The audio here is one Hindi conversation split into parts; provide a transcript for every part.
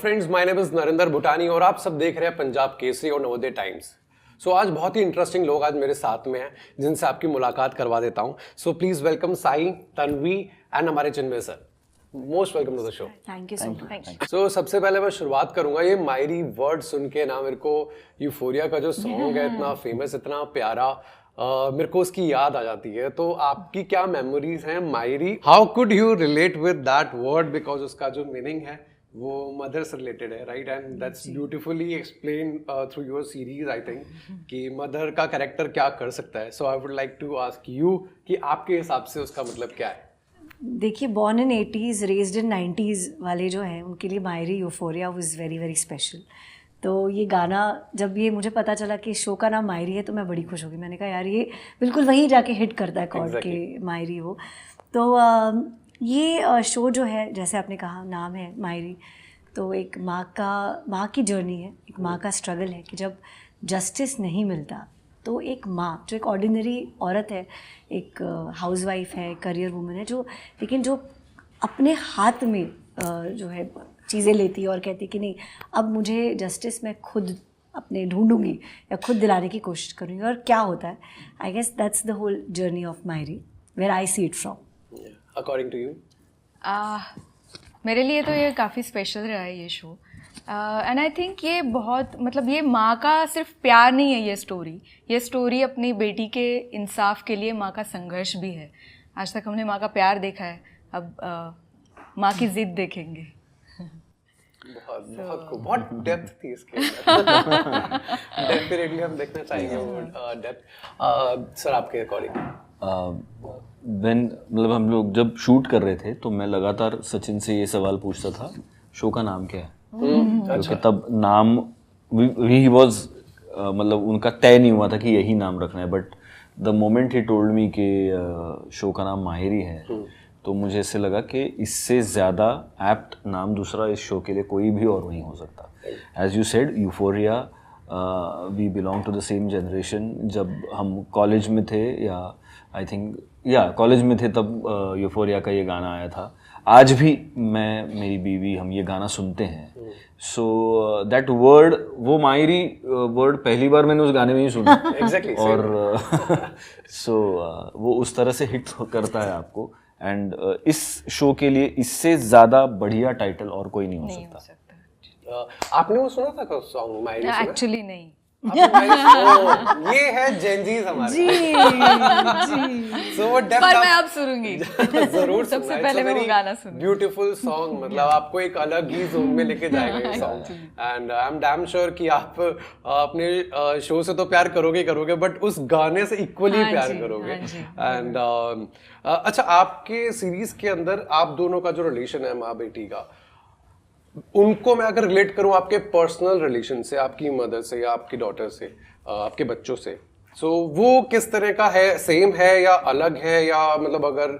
Friends, my name is Narendra Bhutani और आप सब देख रहे हैं पंजाब केसरी और नवोदय टाइम्स। सो आज बहुत ही इंटरेस्टिंग लोग आज मेरे साथ में हैं जिनसे आपकी मुलाकात करवा देता हूं। So please welcome Sai, Tanvi and हमारे Chinmay sir. Most welcome to the show. Thank you so much. So सबसे पहले मैं शुरुआत करूंगा, ये मायरी वर्ड सुन के ना मेरे को यूफोरिया का जो सॉन्ग है इतना फेमस, इतना प्यारा, मेरे को उसकी याद आ जाती है। तो आपकी क्या मेमोरीज हैं Mayri? How could you relate with that word, because उसका जो मीनिंग है वो मदर से रिलेटेड है, right? And that's beautifully explain through your series I think कि मदर का कैरेक्टर क्या कर सकता है। So I would like to ask you कि आपके हिसाब से उसका मतलब क्या है? देखिए, born in 80s raised in 90s वाले जो हैं उनके लिए Mayri euphoria was very very special. तो ये गाना जब ये मुझे पता चला कि शो का नाम मायरी है तो मैं बड़ी खुश हो गई। मैंने कहा यार ये बिल्कुल वहीं जाके हिट करता है कॉर्ड के मायरी हो। तो ये शो जो है, जैसे आपने कहा नाम है मायरी, तो एक माँ की जर्नी है, एक माँ का स्ट्रगल है कि जब जस्टिस नहीं मिलता तो एक माँ जो एक ऑर्डिनरी औरत है, एक हाउसवाइफ है, करियर वूमन है, जो लेकिन जो अपने हाथ में जो है चीज़ें लेती है और कहती है कि नहीं, अब मुझे जस्टिस मैं खुद अपने ढूंढूंगी या खुद दिलाने की कोशिश करूँगी। और क्या होता है, I guess that's the whole journey of Mayri where I see it from. According to you? मेरे लिए तो ये काफ़ी स्पेशल रहा है ये शो। एंड आई थिंक ये बहुत, मतलब ये माँ का सिर्फ प्यार नहीं है, ये स्टोरी अपनी बेटी के इंसाफ के लिए माँ का संघर्ष भी है। आज तक हमने माँ का प्यार देखा है, अब माँ की जिद देखेंगे। बहुत डेप्थ थी इसके अंदर। डेफिनेटली हम देखना चाहेंगे वो डेप्थ। सर आपके अकॉर्डिंग? मतलब हम लोग जब शूट कर रहे थे तो मैं लगातार सचिन से ये सवाल पूछता था, शो का नाम क्या है? क्योंकि तब नाम ही वॉज, मतलब उनका तय नहीं हुआ था कि यही नाम रखना है। But the moment he told me कि शो का नाम माहिरी है, तो मुझे ऐसे लगा कि इससे ज़्यादा एप्ट नाम दूसरा इस शो के लिए कोई भी और नहीं हो सकता। As you said, euphoria, we belong to the same generation. जब हम कॉलेज में थे, या आई थिंक कॉलेज में थे, तब यूफोरिया का ये गाना आया था। आज भी मैं, मेरी बीवी, हम ये गाना सुनते हैं। सो दैट वर्ड, वो मायरी वर्ड पहली बार मैंने उस गाने में ही सुना। Exactly, और सो वो उस तरह से हिट करता है आपको। एंड इस शो के लिए इससे ज़्यादा बढ़िया टाइटल और कोई नहीं हो सकता। आपने वो सुना था सॉन्ग मायरी? एक्चुअली नहीं। ये है जेनजीज हमारे। जी। So वो डेप्थ पर मैं अब सुनूंगी जरूर। सबसे पहले मैं वो गाना सुनूंगी। ब्यूटीफुल सॉन्ग, मतलब आपको एक अलग ही जोन में लेके जाएगा ये song. And I am damn sure कि आप अपने शो से तो प्यार करोगे, बट उस गाने से इक्वली प्यार करोगे। एंड अच्छा, आपके सीरीज के अंदर आप दोनों का जो रिलेशन है माँ बेटी का, उनको मैं अगर रिलेट करूं आपके पर्सनल रिलेशन से, आपकी मदर से या आपकी डॉटर से, आपके बच्चों से, सो वो किस तरह का है? सेम है या अलग है? या मतलब अगर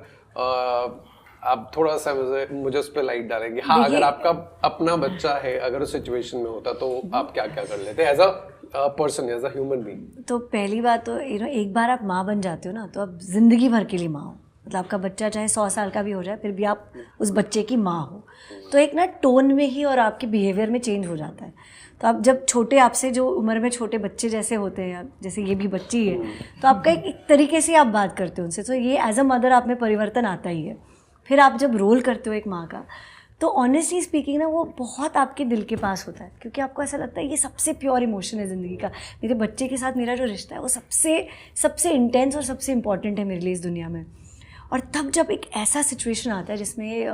आप थोड़ा सा मुझे उस पर लाइट डालेंगे। हाँ, अगर आपका अपना बच्चा है, अगर उस सिचुएशन में होता तो आप क्या क्या कर लेते as a person, as a human being? तो पहली बात तो एक बार आप माँ बन जाते हो ना, तो आप जिंदगी भर के लिए माँ हो। मतलब आपका बच्चा चाहे 100 साल का भी हो जाए, फिर भी आप उस बच्चे की माँ हो। तो एक ना टोन में ही और आपके बिहेवियर में चेंज हो जाता है। तो आप जब छोटे, आपसे जो उम्र में छोटे बच्चे जैसे होते हैं, जैसे ये भी बच्ची है, तो आपका एक तरीके से आप बात करते हो उनसे। तो ये एज अ मदर आप में परिवर्तन आता ही है। फिर आप जब रोल करते हो एक माँ का, तो ऑनेस्टली स्पीकिंग ना, वो बहुत आपके दिल के पास होता है, क्योंकि आपको ऐसा लगता है ये सबसे प्योर इमोशन है ज़िंदगी का। मेरे बच्चे के साथ मेरा जो रिश्ता है वो सबसे इंटेंस और सबसे इम्पॉर्टेंट है मेरे लिए इस दुनिया में। और तब जब एक ऐसा सिचुएशन आता है जिसमें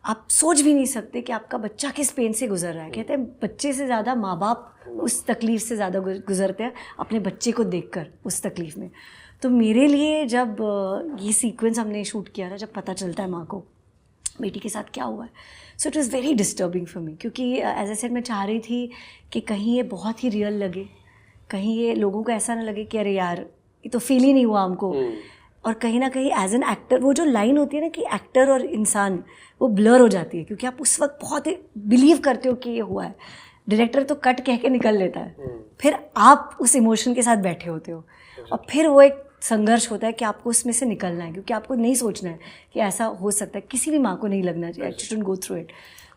आप सोच भी नहीं सकते कि आपका बच्चा किस पेन से गुजर रहा है। कहते हैं बच्चे से ज़्यादा माँ बाप उस तकलीफ़ से ज़्यादा गुजरते हैं अपने बच्चे को देखकर उस तकलीफ़ में। तो मेरे लिए जब ये सीक्वेंस हमने शूट किया था, जब पता चलता है माँ को बेटी के साथ क्या हुआ है, so it was very disturbing for me. क्योंकि एज आई सेड, मैं चाह रही थी कि कहीं ये बहुत ही रियल लगे, कहीं ये लोगों को ऐसा ना लगे कि अरे यार ये तो फील ही नहीं हुआ हमको। और कहीं ना कहीं एज एन एक्टर, वो जो लाइन होती है ना कि एक्टर और इंसान, वो ब्लर हो जाती है, क्योंकि आप उस वक्त बहुत बिलीव करते हो कि ये हुआ है। डायरेक्टर तो कट कह के निकल लेता है, फिर आप उस इमोशन के साथ बैठे होते हो, और फिर वो एक संघर्ष होता है कि आपको उसमें से निकलना है, क्योंकि आपको नहीं सोचना है कि ऐसा हो सकता है। किसी भी माँ को नहीं लगना चाहिए, I shouldn't go through it.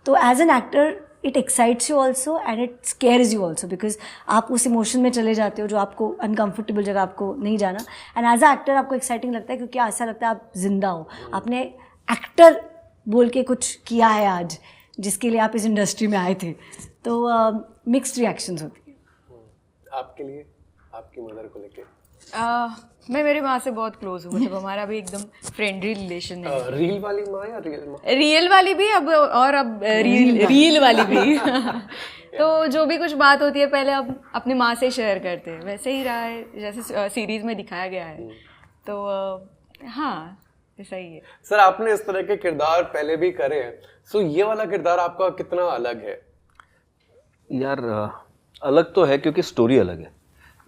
तो as an actor it excites you also and it scares you also, because आप उस इमोशन में चले जाते हो जो आपको अनकम्फर्टेबल जगह आपको नहीं जाना, एंड एज अ एक्टर आपको एक्साइटिंग लगता है क्योंकि ऐसा लगता है आप जिंदा हो, आपने एक्टर बोल के कुछ किया है आज जिसके लिए आप इस इंडस्ट्री में आए थे, तो मिक्स्ड रिएक्शंस होती है। आपके लिए, आपकी मदर को लेके? मैं मेरी माँ से बहुत क्लोज हूँ, मतलब हमारा भी एकदम फ्रेंडली रिलेशन है। रील वाली माँ या रियल माँ? रियल वाली भी अब, और अब रील वाली भी तो जो भी कुछ बात होती है पहले अब अपनी माँ से शेयर करते हैं, वैसे ही रहा है जैसे सीरीज में दिखाया गया है। तो हाँ, ऐसा ही है। सर, आपने इस तरह के किरदार पहले भी करे हैं, सो ये वाला किरदार आपका कितना अलग है? यार अलग तो है क्योंकि स्टोरी अलग है,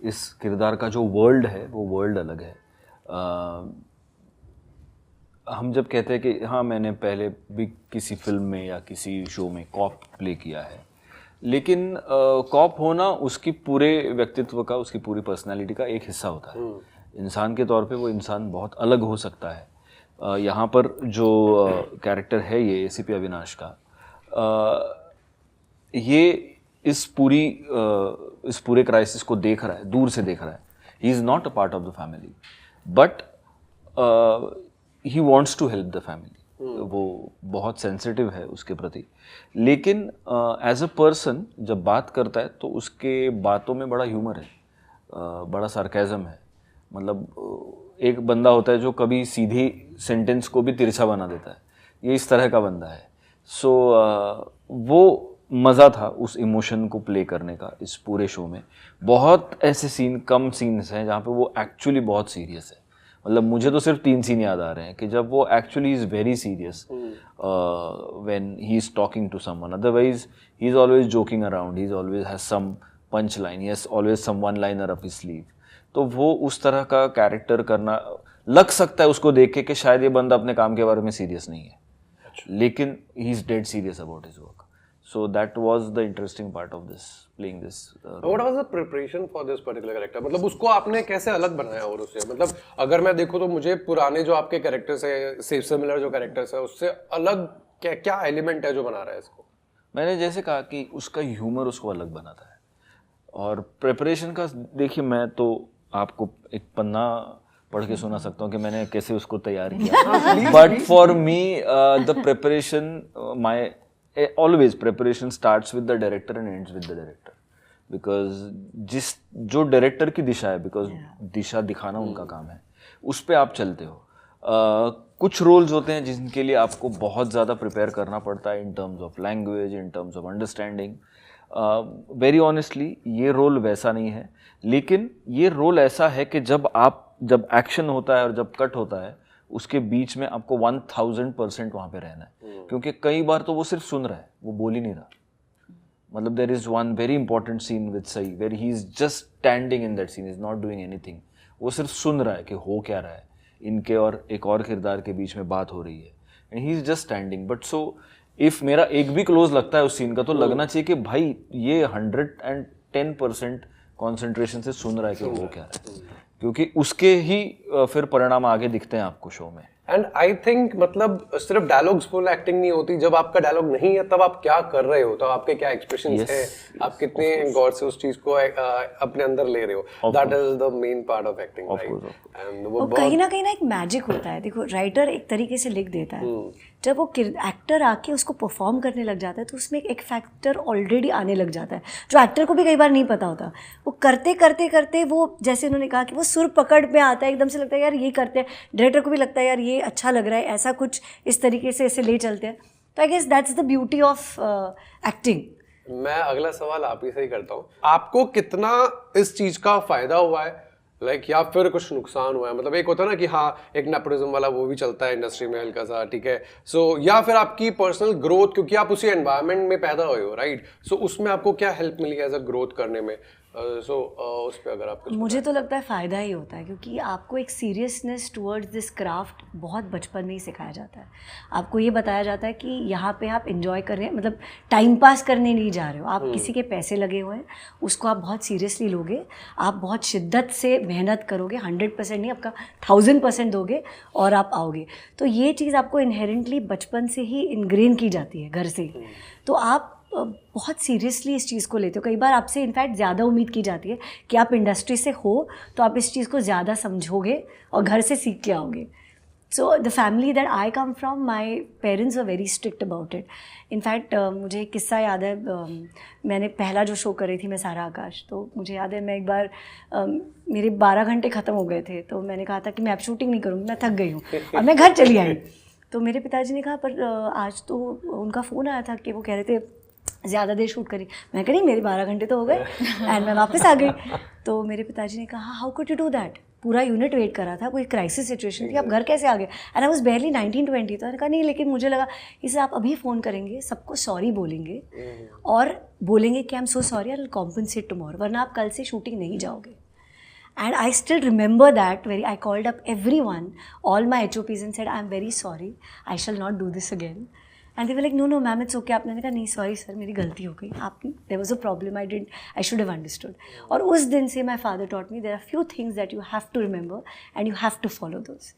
इस किरदार का जो वर्ल्ड है वो वर्ल्ड अलग है। हम जब कहते हैं कि हाँ मैंने पहले भी किसी फिल्म में या किसी शो में कॉप प्ले किया है, लेकिन कॉप होना उसकी पूरे व्यक्तित्व का, उसकी पूरी पर्सनालिटी का एक हिस्सा होता है। इंसान के तौर पे वो इंसान बहुत अलग हो सकता है। यहाँ पर जो कैरेक्टर है ये एसीपी अविनाश का, ये इस पूरे क्राइसिस को देख रहा है, दूर से देख रहा है। He is not a part of the family but he wants to help the family. वो बहुत सेंसिटिव है उसके प्रति, लेकिन एज अ पर्सन जब बात करता है तो उसके बातों में बड़ा ह्यूमर है, बड़ा सार्केज़म है। मतलब एक बंदा होता है जो कभी सीधी सेंटेंस को भी तिरछा बना देता है, ये इस तरह का बंदा है। सो वो मज़ा था उस इमोशन को प्ले करने का इस पूरे शो में। बहुत ऐसे सीन, कम सीन्स हैं जहाँ पे वो एक्चुअली बहुत सीरियस है। मतलब मुझे तो सिर्फ 3 सीन याद आ रहे हैं कि जब वो actually is very serious when he is talking to someone. Otherwise he is always joking around, he is always has some punch line, he has always some one liner up his sleeve. तो वो उस तरह का कैरेक्टर करना, लग सकता है उसको देख के कि शायद ये बंदा अपने काम के बारे में सीरियस नहीं है, लेकिन he is dead serious about his work. So that was the interesting part of this, playing this role. What was the preparation for this particular character? मतलब उसको आपने कैसे अलग बनाया और उससे, मतलब अगर मैं देखूँ तो मुझे पुराने जो आपके कैरेक्टर्स है, सिमिलर जो कैरेक्टर्स है, उससे अलग क्या एलिमेंट है जो बना रहा है इसको? मैंने जैसे कहा कि उसका ह्यूमर उसको अलग बनाता है। और प्रिपरेशन का देखिए, मैं तो आपको एक पन्ना पढ़ के सुना सकता हूँ कि मैंने कैसे उसको तैयार किया, but for me the preparation, always preparation starts with the director and ends with the director, because जो डायरेक्टर की दिशा है, बिकॉज दिशा दिखाना उनका काम है, उस पे आप चलते हो। कुछ रोल्स होते हैं जिनके लिए आपको बहुत ज़्यादा प्रिपेयर करना पड़ता है in terms of language, in terms of understanding. Very honestly ये रोल वैसा नहीं है, लेकिन ये रोल ऐसा है कि जब एक्शन होता है और जब कट होता है, उसके बीच में आपको 1000% वहाँ पे रहना है, क्योंकि कई बार तो वो सिर्फ सुन रहा है, वो बोल ही नहीं रहा। मतलब there is one very important scene with Sai where he is just standing in that scene, is not doing anything. वो सिर्फ सुन रहा है कि हो क्या रहा है, इनके और एक और किरदार के बीच में बात हो रही है, and he is just standing. But so if मेरा एक भी क्लोज लगता है उस सीन का, तो लगना चाहिए कि भाई ये 110% कॉन्सेंट्रेशन से सुन रहा है कि हो क्या रहा है, क्योंकि उसके ही फिर परिणाम आगे दिखते हैं आपको शो में। एंड आई थिंक मतलब सिर्फ डायलॉग्स फुल एक्टिंग नहीं होती, जब आपका डायलॉग नहीं है तब आप क्या कर रहे हो, तब आपके क्या एक्सप्रेशंस है, आप कितने गौर से उस चीज को अपने अंदर ले रहे हो, that is the main part of acting, right? And वो कहीं ना एक मैजिक होता है। देखो, राइटर एक तरीके से लिख देता है, जब वो एक्टर आके उसको परफॉर्म करने लग जाता है तो उसमें एक फैक्टर ऑलरेडी आने लग जाता है जो एक्टर को भी कई बार नहीं पता होता। वो करते करते करते वो, जैसे उन्होंने कहा कि वो सुर पकड़ में आता है, एकदम से लगता है यार ये करते हैं, डायरेक्टर को भी लगता है यार ये अच्छा लग रहा है, ऐसा कुछ इस तरीके से इसे ले चलते हैं। तो I guess that's the beauty of acting. मैं अगला सवाल आप ही से ही करता हूँ, आपको कितना इस चीज का फायदा हुआ है, या फिर कुछ नुकसान हुआ है? मतलब एक होता है ना कि हाँ एक नेपोटिज्म वाला वो भी चलता है इंडस्ट्री में हल्का सा, ठीक है, सो या फिर आपकी पर्सनल ग्रोथ, क्योंकि आप उसी एनवायरनमेंट में पैदा हुए हो, राइट? सो उसमें आपको क्या हेल्प मिली एज अ ग्रोथ करने में? उस पे अगर आप कुछ मुझे तो लगता है फ़ायदा ही होता है, क्योंकि आपको एक सीरियसनेस टुवर्ड्स दिस क्राफ्ट बहुत बचपन में ही सिखाया जाता है। आपको ये बताया जाता है कि यहाँ पे आप एंजॉय कर रहे हैं, मतलब टाइम पास करने नहीं जा रहे हो, आप किसी के पैसे लगे हुए हैं, उसको आप बहुत सीरियसली लोगे, आप बहुत शिद्दत से मेहनत करोगे, 100% नहीं, आपका 1000% दोगे और आप आओगे। तो ये चीज़ आपको इनहेरेंटली बचपन से ही इनग्रेन की जाती है घर से ही। तो आप बहुत सीरियसली इस चीज़ को लेते हो। कई बार आपसे इनफैक्ट ज़्यादा उम्मीद की जाती है कि आप इंडस्ट्री से हो तो आप इस चीज़ को ज़्यादा समझोगे और घर से सीख के आओगे। So the family that I come from, my parents were very strict about it. In fact मुझे एक किस्सा याद है, मैंने पहला जो शो कर रही थी मैं सारा आकाश, तो मुझे याद है मैं एक बार मेरे 12 घंटे ख़त्म हो गए थे, तो मैंने कहा था कि मैं अब शूटिंग नहीं करूँगी, मैं थक गई हूँ और मैं घर चली आई। तो मेरे पिताजी ने कहा पर आज तो उनका फ़ोन आया था कि वो कह रहे थे ज़्यादा देर शूट करी। मैं कह रही मेरे 12 घंटे तो हो गए एंड मैं वापस आ गई। तो मेरे पिताजी ने कहा how could you do that, पूरा यूनिट वेट कर रहा था, कोई क्राइसिस सिचुएशन थी, आप घर कैसे आ गए? And I was बेयरली 19-20। तो मैंने कहा नहीं, लेकिन मुझे लगा इसे आप अभी फ़ोन करेंगे, सबको सॉरी बोलेंगे और बोलेंगे कि I am so sorry, I will compensate tomorrow, वरना आप कल से शूटिंग नहीं जाओगे। And I still remember that I called up everyone, all my HOPs and said, I'm very sorry, I shall not do this again. And they were like, no, ma'am, it's okay. आपने कहा नहीं, sorry sir, मेरी गलती हो गई, there was a problem, I should have understood. और उस दिन से my father taught me there are few things that you have to remember and you have to follow those.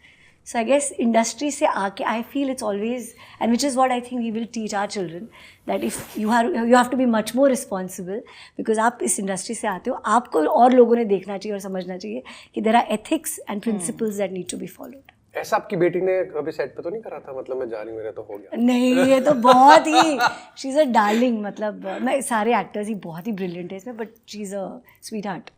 So I guess industry से आके I feel it's always, and which is what I think we will teach our children, that if you have to be much more responsible, because आप इस industry से आते हो, आपको और लोगों ने देखना चाहिए और समझना चाहिए कि there are ethics and principles that need to be followed. ऐसा आपकी बेटी ने कभी सेट पे तो नहीं करा था, मतलब मैं जा रही हूँ मेरा तो हो गया? नहीं, ये तो बहुत ही शी इज़ अ डार्लिंग, मतलब मैं सारे एक्टर्स ही बहुत ही ब्रिलियंट है इसमें, but she is a sweet heart.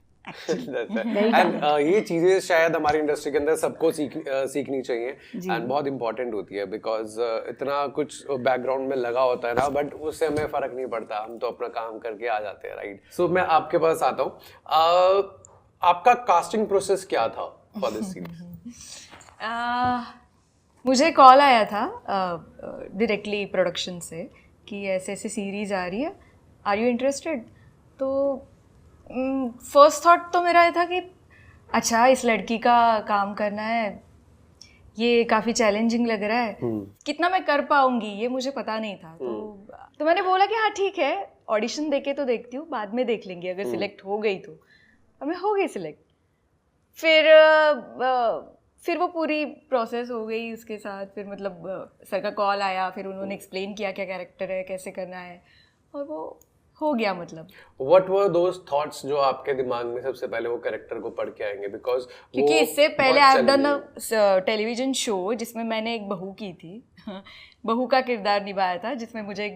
And ये चीजें शायद हमारी इंडस्ट्री के अंदर सबको सीखनी चाहिए एंड बहुत इंपॉर्टेंट होती है, बिकॉज इतना कुछ बैकग्राउंड में लगा होता है ना, बट उससे हमें फर्क नहीं पड़ता, हम तो अपना काम करके आ जाते हैं, राइट? सो मैं आपके पास आता हूँ, आपका कास्टिंग प्रोसेस क्या था फॉर दिस सीरीज? मुझे कॉल आया था डायरेक्टली प्रोडक्शन से कि ऐसे ऐसे सीरीज़ आ रही है, आर यू इंटरेस्टेड? तो फर्स्ट थॉट तो मेरा ये था कि अच्छा, इस लड़की का काम करना है, ये काफ़ी चैलेंजिंग लग रहा है, कितना मैं कर पाऊँगी ये मुझे पता नहीं था। तो मैंने बोला कि हाँ ठीक है, ऑडिशन देके तो देखती हूँ, बाद में देख लेंगे, अगर सिलेक्ट हो गई तो। और मैं हो गई सिलेक्ट। फिर वो पूरी प्रोसेस हो गई उसके साथ, फिर मतलब सर का कॉल आया, फिर उन्होंने एक्सप्लेन किया क्या कैरेक्टर है, कैसे करना है, और वो हो गया। मतलब What were those thoughts जो आपके दिमाग में सबसे पहले वो कैरेक्टर को पढ़ के आएंगे? बिकॉज क्योंकि इससे पहले I have done a television show जिसमें मैंने एक बहू की थी बहू का किरदार निभाया था, जिसमें मुझे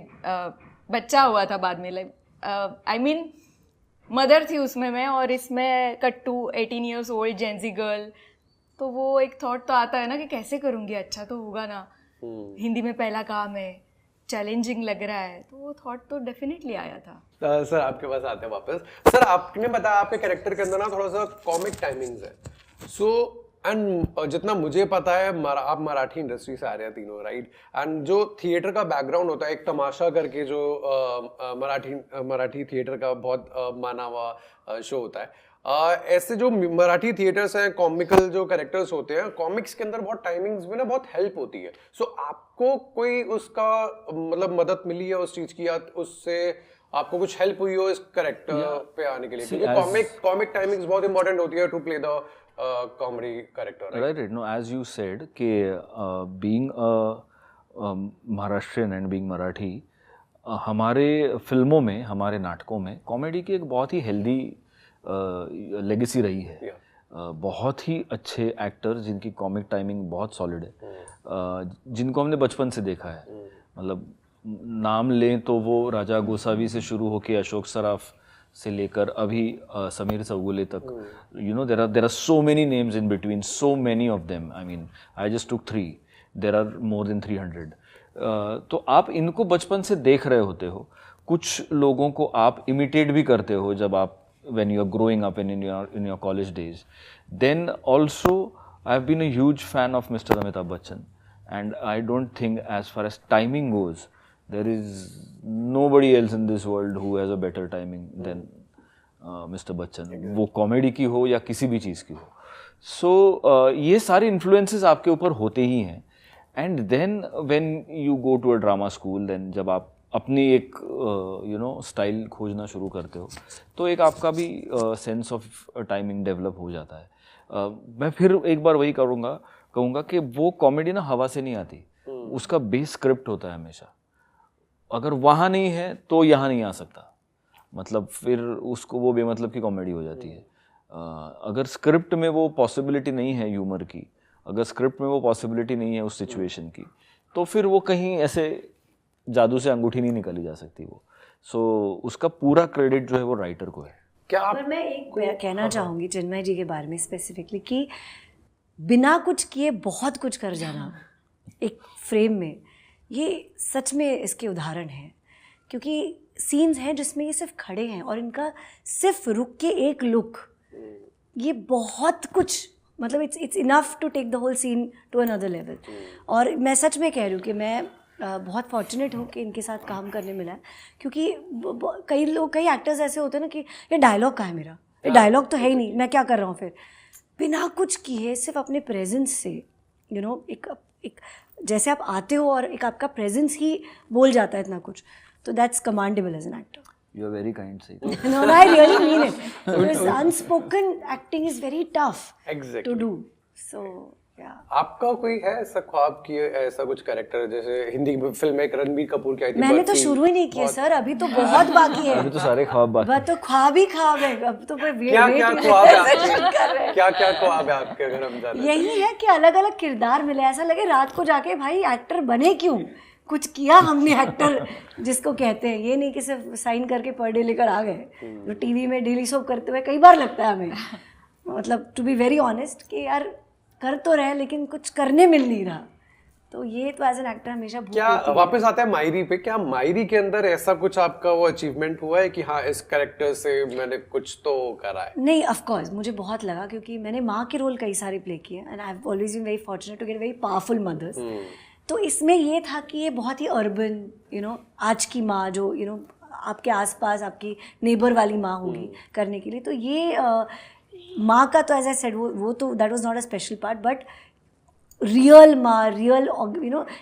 बच्चा हुआ था बाद में, लाइक आई मीन मदर थी उसमें मैं, और इसमें कट्टू 18 years old जेंजी गर्ल। तो वो एक थॉट तो आता है ना कि कैसे करूँगी, अच्छा तो होगा ना, हिंदी में पहला काम है, चैलेंजिंग लग रहा है, तो वो थॉट तो डेफिनेटली आया था। सर आपके पास आते हैं वापस। सर आपने बताया आपके कैरेक्टर के अंदर ना थोड़ा सा कॉमिक टाइमिंग्स है, सो एंड जितना मुझे पता है आप मराठी इंडस्ट्री से आ रहे हैं तीनों, राइट? एंड जो थिएटर का बैकग्राउंड होता है, एक तमाशा करके जो मराठी थिएटर का बहुत माना हुआ शो होता है, ऐसे जो मराठी थिएटर्स हैं, कॉमिकल जो कैरेक्टर्स होते हैं, कॉमिक्स के अंदर बहुत टाइमिंग्स में ना बहुत हेल्प होती है। सो आपको कोई उसका मतलब मदद मिली है उस चीज की, या उससे आपको कुछ हेल्प हुई हो इस कैरेक्टर पे आने के लिए? क्योंकि कॉमिक टाइमिंग्स बहुत इंपॉर्टेंट होती है to play the comedy character, right? No, as you said कि being a Maharashtrian and being Marathi, हमारे फिल्मों में, हमारे नाटकों में कॉमेडी की एक बहुत ही हेल्दी लेगेसी रही है। बहुत ही अच्छे एक्टर जिनकी कॉमिक टाइमिंग बहुत सॉलिड है, जिनको हमने बचपन से देखा है। मतलब नाम लें तो वो राजा गोसावी से शुरू होके अशोक सराफ से लेकर अभी समीर चौगुले तक, you know, there are so many names in between, so many of them, I mean I just took 3, there are more than 300। तो आप इनको बचपन से देख रहे होते हो, कुछ लोगों को आप इमिटेट भी करते हो जब आप when you are growing up and in your college days. Then also I have been a huge fan of Mr. Amitabh Bachchan, and I don't think as far as timing goes there is nobody else in this world who has a better timing than Mr. Bachchan, वो कॉमेडी की हो या किसी भी चीज़ की हो। So ये सारे influences आपके ऊपर होते ही हैं, and then when you go to a drama school, then जब आप अपनी एक यू नो स्टाइल खोजना शुरू करते हो, तो एक आपका भी सेंस ऑफ टाइमिंग डेवलप हो जाता है। मैं फिर एक बार वही कहूँगा कि वो कॉमेडी ना हवा से नहीं आती, उसका बेस स्क्रिप्ट होता है हमेशा। अगर वहाँ नहीं है तो यहाँ नहीं आ सकता, मतलब फिर उसको वो बेमतलब की कॉमेडी हो जाती है। अगर स्क्रिप्ट में वो पॉसिबिलिटी नहीं है ह्यूमर की, अगर स्क्रिप्ट में वो पॉसिबिलिटी नहीं है उस सिचुएशन की, तो फिर वो कहीं ऐसे जादू से अंगूठी नहीं निकाली जा सकती वो। सो उसका पूरा क्रेडिट जो है वो राइटर को है। क्या आप पर मैं एक कहना चाहूँगी चिन्मय जी के बारे में स्पेसिफिकली कि बिना कुछ किए बहुत कुछ कर जाना एक फ्रेम में, ये सच में इसके उदाहरण हैं। क्योंकि सीन्स हैं जिसमें ये सिर्फ खड़े हैं और इनका सिर्फ रुक के एक लुक, ये बहुत कुछ, मतलब it's enough to take the whole scene to another level. और मैं सच में कह रही हूँ कि मैं बहुत फॉर्चुनेट हूँ कि इनके साथ काम करने मिला है। क्योंकि कई एक्टर्स ऐसे होते हैं ना कि ये डायलॉग कहाँ है मेरा, ये डायलॉग तो है ही नहीं, मैं क्या कर रहा हूँ। फिर बिना कुछ किए सिर्फ अपने प्रेजेंस से एक जैसे आप आते हो और एक आपका प्रेजेंस ही बोल जाता है इतना कुछ, तो that's commendable as an actor. You are very kind, Saita. No, I really mean it. Because unspoken acting is very tough to do. So, yeah. आपका कोई है ऐसा ख्वाब कि ऐसा कुछ कैरेक्टर, जैसे हिंदी फिल्म में रणबीर कपूर की आई थी? मैंने तो शुरू ही नहीं किया सर, अभी तो बहुत बाकी है। अभी तो सारे ख्वाब बाकी बस तो ख्वाब ही ख्वाब है, अब तो कोई क्या क्या ख्वाब है आपके? क्या क्या ख्वाब है आपके, अगर हम जाने? यही है कि अलग अलग किरदार मिले, ऐसा लगे रात को जाके भाई एक्टर बने क्यों, कुछ किया हमने एक्टर जिसको कहते हैं। ये नहीं कि सिर्फ साइन करके पर डे लेकर आ गए, जो टीवी में डेली सोप करते हुए कई बार लगता है हमें, मतलब टू बी वेरी ऑनेस्ट कि यार कर तो रहे लेकिन कुछ करने मिल नहीं रहा। तो ये तो एज एन एक्टर हमेशा भूख क्या होती है। वापस आता है मायरी पे, क्या मायरी के अंदर ऐसा कुछ आपका वो अचीवमेंट हुआ है कि हाँ इस कैरेक्टर से मैंने कुछ तो करा है? नहीं, ऑफ कोर्स मुझे बहुत लगा, क्योंकि मैंने माँ के रोल कई सारे प्ले किए and I have always been very fortunate to get very powerful mothers. तो इसमें ये था कि ये बहुत ही अर्बन आज की माँ जो आपके आसपास आपकी नेबर वाली माँ होगी करने के लिए, तो ये माँ का तो एज आई सेड वो तो that was not a special part, but real माँ, रियल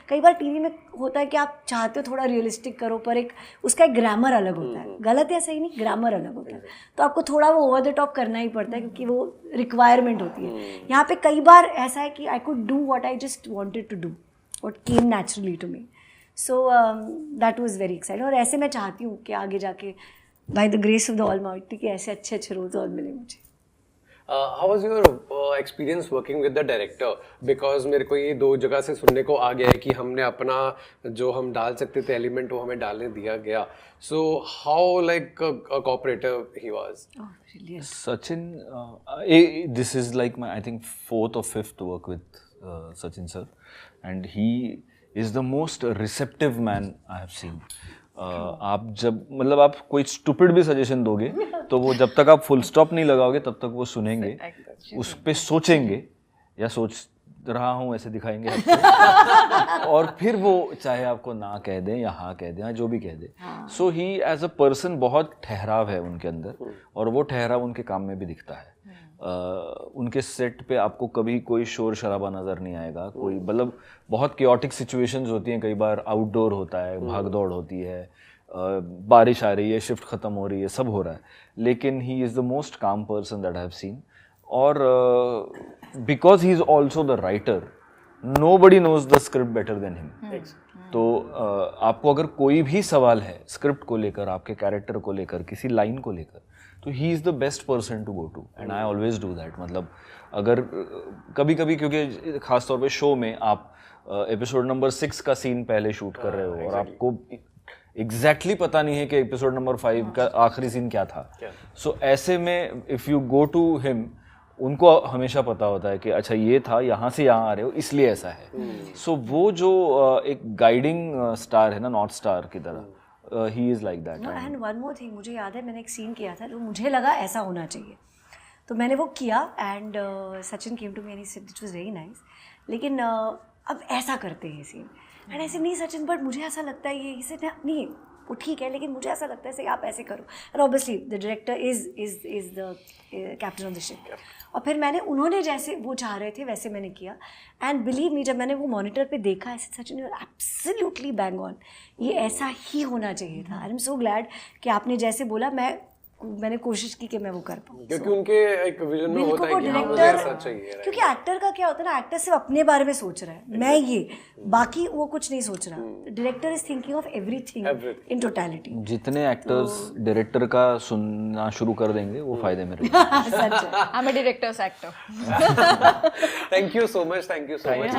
कई बार टीवी में होता है कि आप चाहते हो थोड़ा रियलिस्टिक करो, पर उसका एक ग्रामर अलग होता है, गलत या सही नहीं, ग्रामर अलग होता है, तो आपको थोड़ा वो ओवर द टॉप करना ही पड़ता है क्योंकि वो रिक्वायरमेंट होती है। यहाँ पे कई बार ऐसा है कि I could do what I just wanted to do, what came naturally to me. So that was very exciting. और ऐसे मैं चाहती हूँ कि आगे जाके by the grace of the Almighty कि ऐसे अच्छे अच्छे रोल्स और मिले मुझे। How was your experience working with the director? Because मेरे को ये दो जगह से सुनने को आ गया है कि हमने अपना जो हम डाल सकते थे एलिमेंट वो हमें डालने दिया गया. So how like a cooperative he was? Oh, brilliant. Sachin, this is like my I think 4th or 5th work with Sachin sir, and he is the most receptive man I have seen. आप जब मतलब आप कोई स्टूपिड भी सजेशन दोगे तो वो जब तक आप फुल स्टॉप नहीं लगाओगे तब तक वो सुनेंगे, उस पे सोचेंगे या सोच रहा हूँ ऐसे दिखाएंगे आपको और फिर वो चाहे आपको ना कह दें या हाँ कह दें या जो भी कह दे. सो ही एज अ पर्सन बहुत ठहराव है उनके अंदर और वो ठहराव उनके काम में भी दिखता है. उनके सेट पे आपको कभी कोई शोर शराबा नज़र नहीं आएगा, कोई मतलब बहुत क्योटिक सिचुएशंस होती हैं, कई बार आउटडोर होता है, भाग दौड़ होती है, बारिश आ रही है, शिफ्ट ख़त्म हो रही है, सब हो रहा है, लेकिन he is the most calm person that I have seen. और because he is also the writer, nobody knows the script better than him. तो आपको अगर कोई भी सवाल है स्क्रिप्ट को लेकर, आपके कैरेक्टर को लेकर, किसी लाइन को लेकर, तो he is the best person to go to and I always do that. मतलब अगर कभी कभी क्योंकि ख़ास तौर पे शो में आप एपिसोड नंबर 6 का सीन पहले शूट कर रहे हो और आपको एग्जैक्टली पता नहीं है कि एपिसोड नंबर 5 का आखिरी सीन क्या था. सो ऐसे में if you go to him, उनको हमेशा पता होता है कि अच्छा ये था, यहाँ से यहाँ आ रहे हो इसलिए ऐसा है. सो वो जो एक गाइडिंग स्टार है ना, नॉर्थ स्टार की तरह, he is like that. No, and one more thing, मुझे याद है मैंने एक सीन किया था जो मुझे लगा ऐसा होना चाहिए, तो मैंने वो किया and Sachin came to me and he said it was very nice, लेकिन अब ऐसा करते हैं सीन एंड ऐसे नहीं सचिन, बट मुझे ऐसा लगता है ये इसे नहीं, वो ठीक है लेकिन मुझे ऐसा लगता है इसे आप ऐसे करो. And obviously the director is the captain of the ship. और फिर मैंने उन्होंने जैसे वो चाह रहे थे वैसे मैंने किया एंड बिलीव मी, जब मैंने वो मॉनिटर पे देखा ऐसे Sachin you are absolutely bang on, ये ऐसा ही होना चाहिए था. आई एम सो ग्लैड कि आपने जैसे बोला, मैं मैंने कोशिश की कि मैं वो कर पाऊँ। क्योंकि उनके एक विजन में होता है कि हाँ मुझे ऐसा चाहिए, right? क्योंकि एक्टर का क्या होता है ना, एक्टर सिर्फ अपने बारे में सोच रहा है, मैं ये, बाकी वो कुछ नहीं सोच रहा। Director is thinking of everything in totality. जितने एक्टर्स डायरेक्टर का सुनना शुरू कर देंगे वो फायदे में रहेंगे। सच है। I am a directors actor. Thank you so much, thank you so much.